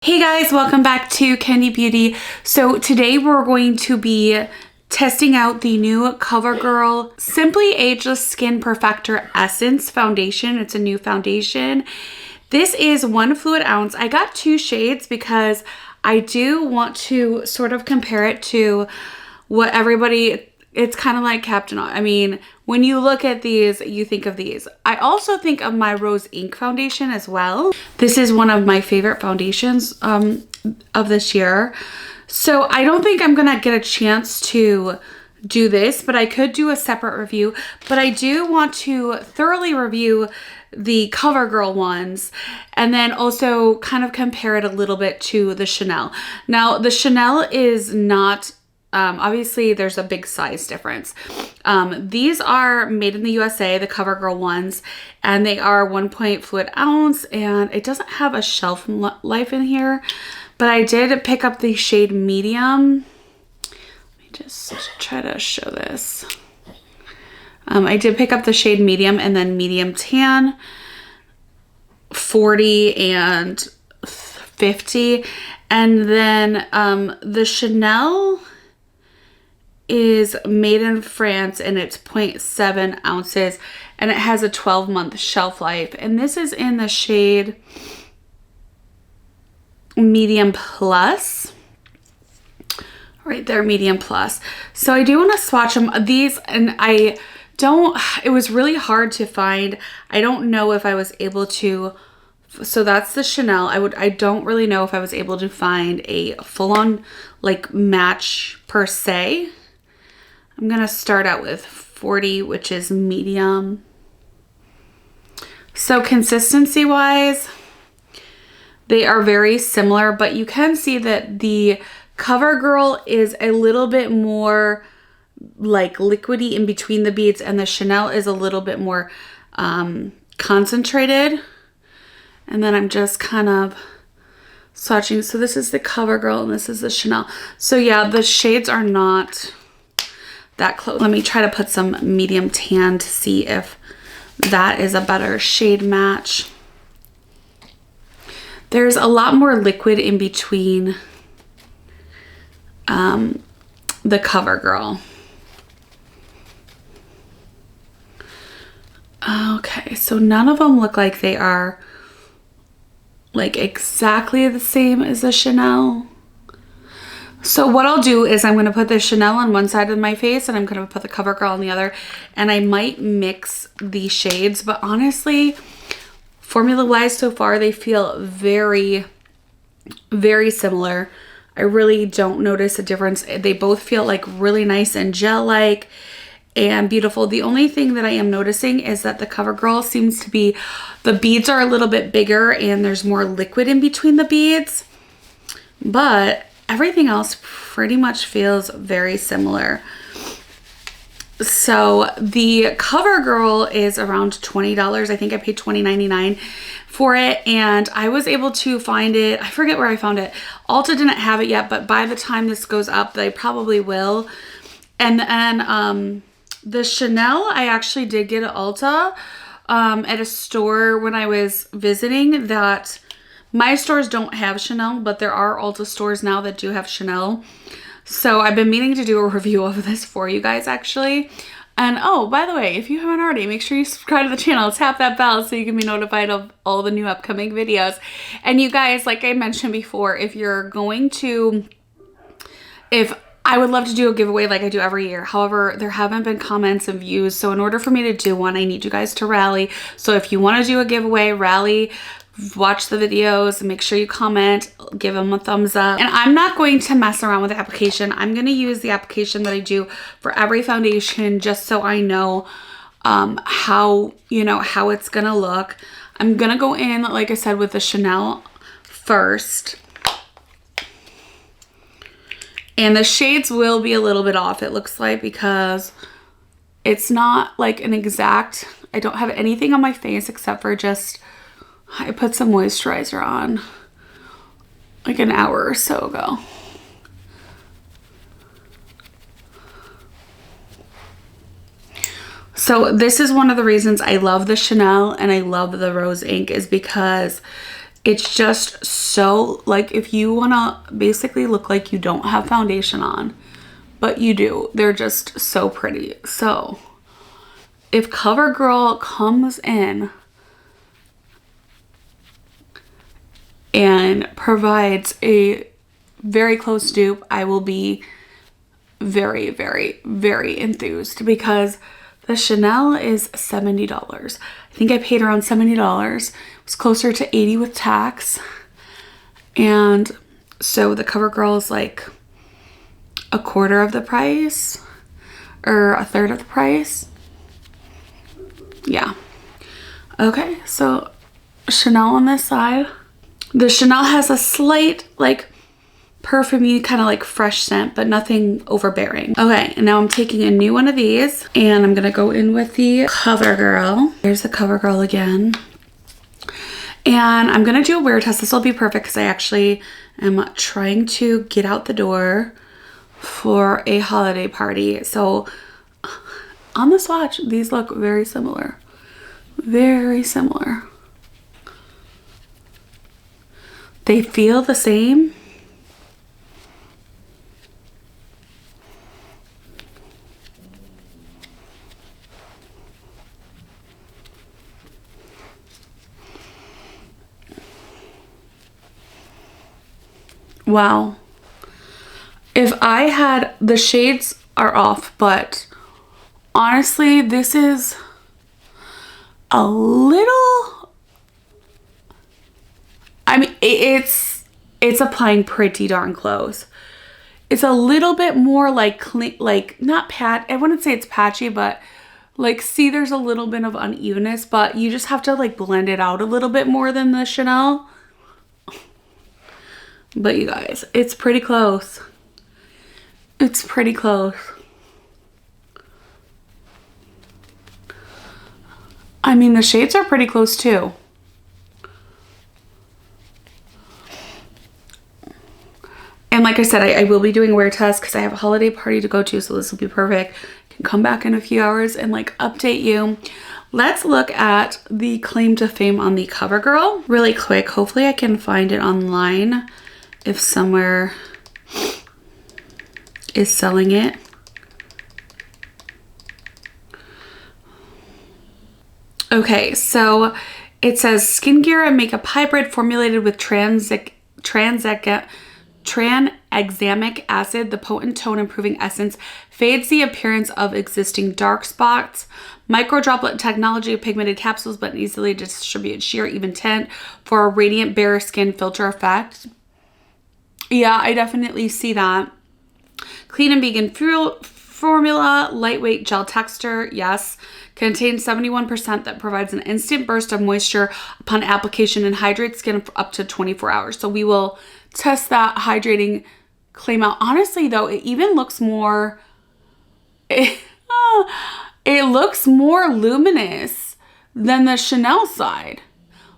Hey guys, welcome back to Candy Beauty. So today we're going to be testing out the new Covergirl Simply Ageless Skin Perfector Essence Foundation. It's a new foundation. This is 1 fluid ounce. I got 2 shades because I do want to sort of compare it to what it's kind of like Captain. I mean, when you look at these, you think of these. I also think of my Rose Ink foundation as well. This is one of my favorite foundations of this year. So I don't think I'm gonna get a chance to do this, but I could do a separate review. But I do want to thoroughly review the Covergirl ones and then also kind of compare it a little bit to the Chanel. Now, the Chanel is not obviously there's a big size difference. These are made in the USA, the Covergirl ones, and they are 1 fluid ounce, and it doesn't have a shelf life in here, but I did pick up the shade medium. Let me just try to show this. I did pick up the shade medium and then medium tan, 40 and 50, and then the Chanel is made in France and it's 0.7 ounces and it has a 12-month shelf life. And this is in the shade medium plus. Right there, medium plus. So I do want to swatch them. These, and it was really hard to find. I don't know if I was able to, so that's the Chanel. I don't really know if I was able to find a full-on like match per se. I'm gonna start out with 40, which is medium. So consistency wise, they are very similar, but you can see that the Covergirl is a little bit more like liquidy in between the beads, and the Chanel is a little bit more concentrated. And then I'm just kind of swatching. So this is the Covergirl and this is the Chanel. So yeah, the shades are not that close. Let me try to put some medium tan to see if that is a better shade match. There's a lot more liquid in between the Covergirl. Okay, so none of them look like they are like exactly the same as the Chanel. So what I'll do is I'm going to put the Chanel on one side of my face and I'm going to put the Covergirl on the other, and I might mix the shades, but honestly, formula wise so far, they feel very, very similar. I really don't notice a difference. They both feel like really nice and gel-like and beautiful. The only thing that I am noticing is that the Covergirl seems to be, the beads are a little bit bigger and there's more liquid in between the beads, but everything else pretty much feels very similar. So the Covergirl is around $20. I think I paid $20.99 for it, and I was able to find it. I forget where I found it. Ulta didn't have it yet, but by the time this goes up, they probably will. And then the Chanel, I actually did get at Ulta at a store when I was visiting that my stores don't have Chanel, but there are Ulta stores now that do have Chanel. So I've been meaning to do a review of this for you guys actually. And oh, by the way, if you haven't already, make sure you subscribe to the channel, tap that bell so you can be notified of all the new upcoming videos. And you guys, like I mentioned before, if I would love to do a giveaway like I do every year. However, there haven't been comments and views. So in order for me to do one, I need you guys to rally. So if you want to do a giveaway, rally, watch the videos, make sure you comment, give them a thumbs up. And I'm not going to mess around with the application. I'm going to use the application that I do for every foundation just so I know how it's going to look. I'm going to go in, like I said, with the Chanel first. And the shades will be a little bit off, it looks like, because it's not like an exact, I don't have anything on my face except for just, I put some moisturizer on like an hour or so ago. So this is one of the reasons I love the Chanel and I love the Rose Ink, is because It's just so, like, if you want to basically look like you don't have foundation on, but you do, they're just so pretty. So if CoverGirl comes in and provides a very close dupe, I will be very, very, very enthused, because the Chanel is $70. I think I paid around $70. It was closer to $80 with tax. And so the CoverGirl is like a quarter of the price, or a third of the price. Yeah. Okay, so Chanel on this side. The Chanel has a slight, like, perfumey, kind of like fresh scent, but nothing overbearing. Okay, and now I'm taking a new one of these, and I'm gonna go in with the CoverGirl. Here's the CoverGirl again. And I'm gonna do a wear test. This will be perfect because I actually am trying to get out the door for a holiday party. So on the swatch, these look very similar. Very similar. They feel the same. Wow. If I had, the shades are off, but honestly, this is a little, I mean, it's applying pretty darn close. It's a little bit more like clean, like not I wouldn't say it's patchy, but like, see, there's a little bit of unevenness, but you just have to like blend it out a little bit more than the Chanel. But you guys, it's pretty close. It's pretty close. I mean, the shades are pretty close too. And like I said, I will be doing a wear test because I have a holiday party to go to, so this will be perfect. I can come back in a few hours and like update you. Let's look at the claim to fame on the CoverGirl really quick. Hopefully I can find it online if somewhere is selling it. Okay, so it says skincare and makeup hybrid formulated with tranexamic acid. The potent tone improving essence fades the appearance of existing dark spots. Micro droplet technology of pigmented capsules, but easily distributed sheer even tint for a radiant bare skin filter effect. Yeah, I definitely see that. Clean and vegan formula, lightweight gel texture, yes. Contains 71% that provides an instant burst of moisture upon application and hydrates skin for up to 24 hours. So we will test that hydrating claim out. Honestly though, it even looks more, it looks more luminous than the Chanel side.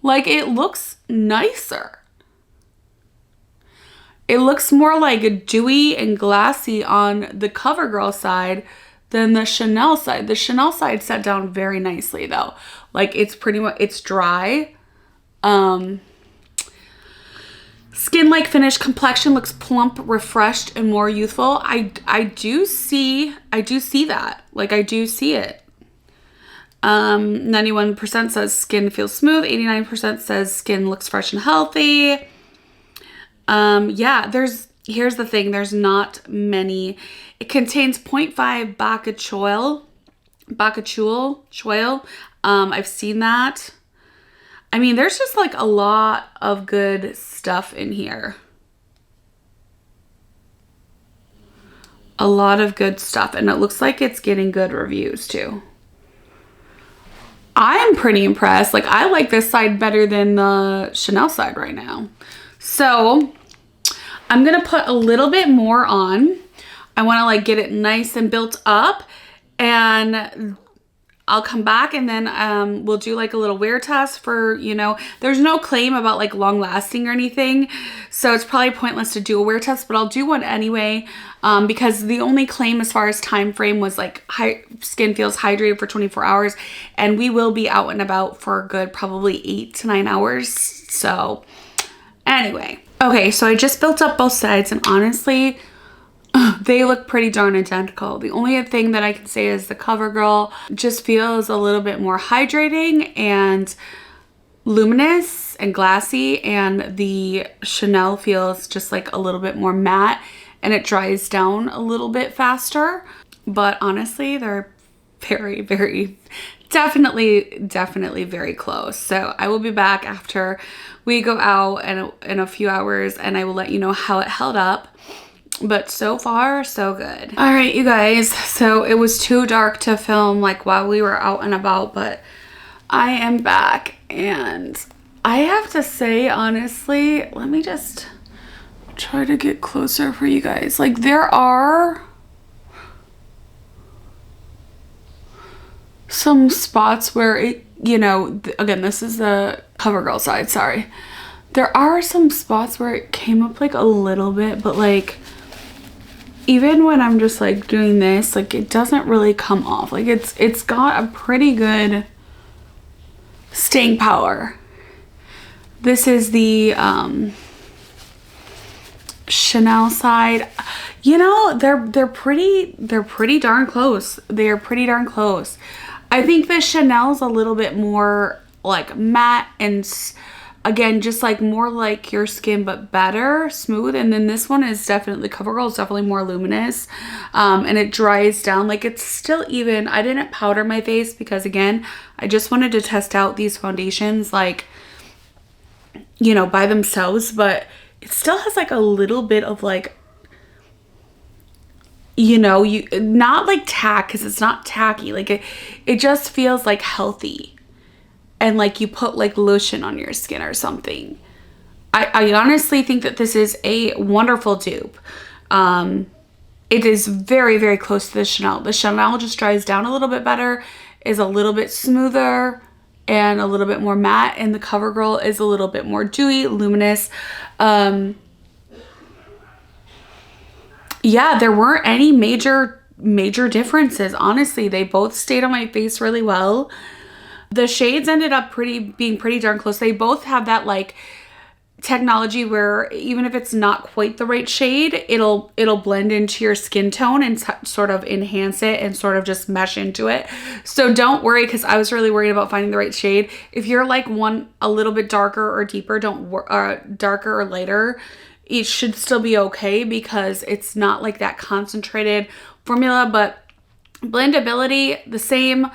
Like, it looks nicer. It looks more like dewy and glassy on the CoverGirl side than the Chanel side. The Chanel side set down very nicely though. Like, it's pretty much, it's dry. Skin-like finish, complexion looks plump, refreshed, and more youthful. I do see that. Like, I do see it. 91% says skin feels smooth. 89% says skin looks fresh and healthy. Yeah, here's the thing. There's not many. It contains 0.5 bacachoil. I've seen that. I mean, there's just like a lot of good stuff in here. A lot of good stuff. And it looks like it's getting good reviews too. I'm pretty impressed. Like, I like this side better than the Chanel side right now. So I'm going to put a little bit more on. I want to like get it nice and built up. And I'll come back and then we'll do like a little wear test for, you know, there's no claim about like long lasting or anything. So it's probably pointless to do a wear test, but I'll do one anyway. Because the only claim as far as time frame was like skin feels hydrated for 24 hours, and we will be out and about for a good probably 8 to 9 hours. So anyway, okay, so I just built up both sides, and honestly, they look pretty darn identical. The only thing that I can say is the Covergirl just feels a little bit more hydrating and luminous and glassy, and the Chanel feels just like a little bit more matte, and it dries down a little bit faster. But honestly, they're very, very, definitely very close. So I will be back after we go out in a few hours, and I will let you know how it held up. But so far, so good. All right, you guys. So it was too dark to film like while we were out and about, but I am back, and I have to say, honestly, let me just try to get closer for you guys. Like, there are some spots where it, you know, again, this is the Covergirl side, sorry. There are some spots where it came up like a little bit, but like, even when I'm just like doing this, like it doesn't really come off. Like it's got a pretty good staying power. This is the Chanel side. You know, they're pretty darn close. They're pretty darn close. I think the Chanel's a little bit more like matte and again, just like more like your skin, but better, smooth. And then this one is definitely, Covergirl is definitely more luminous. And it dries down. Like it's still even. I didn't powder my face because again, I just wanted to test out these foundations like, you know, by themselves, but it still has like a little bit of like, you know, you not like tack, because it's not tacky. Like it just feels like healthy. And like you put like lotion on your skin or something. I honestly think that this is a wonderful dupe. It is very, very close to the Chanel. The Chanel just dries down a little bit better, is a little bit smoother and a little bit more matte. And the Covergirl is a little bit more dewy, luminous. Yeah, there weren't any major differences. Honestly, they both stayed on my face really well. The shades ended up being pretty darn close. They both have that like technology where even if it's not quite the right shade, it'll blend into your skin tone and sort of enhance it and sort of just mesh into it. So don't worry, because I was really worried about finding the right shade. If you're like one a little bit darker or deeper, darker or lighter, it should still be okay because it's not like that concentrated formula. But blendability, the same.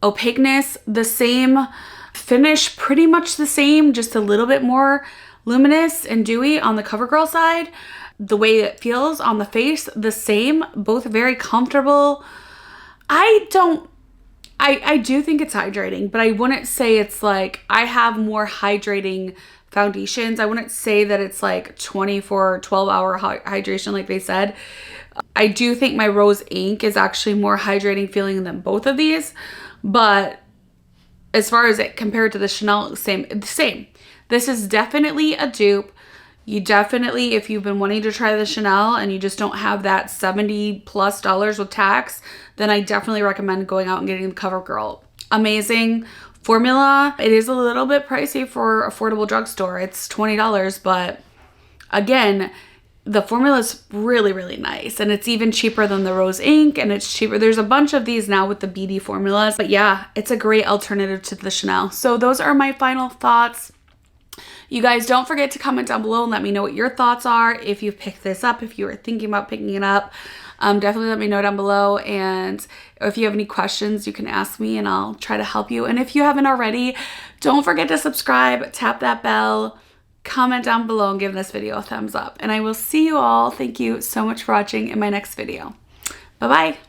Opaqueness, the same. Finish, pretty much the same, just a little bit more luminous and dewy on the Covergirl side. The way it feels on the face, the same. Both very comfortable. I do think it's hydrating, but I wouldn't say it's like, I have more hydrating foundations. I wouldn't say that it's like 12-hour hydration like they said. I do think my Rose Ink is actually more hydrating feeling than both of these. But as far as it compared to the Chanel, same. This is definitely a dupe. You definitely, if you've been wanting to try the Chanel and you just don't have that $70+ with tax, then I definitely recommend going out and getting the Covergirl. Amazing formula. It is a little bit pricey for affordable drugstore. It's $20, but again, the formula is really, really nice, and it's even cheaper than the Rose Ink, and it's cheaper. There's a bunch of these now with the BD formulas, but yeah, it's a great alternative to the Chanel. So those are my final thoughts. You guys don't forget to comment down below and let me know what your thoughts are. If you've picked this up, if you were thinking about picking it up, definitely let me know down below. And if you have any questions, you can ask me and I'll try to help you. And if you haven't already, don't forget to subscribe, tap that bell, comment down below, and give this video a thumbs up. And I will see you all. Thank you so much for watching in my next video. Bye-bye.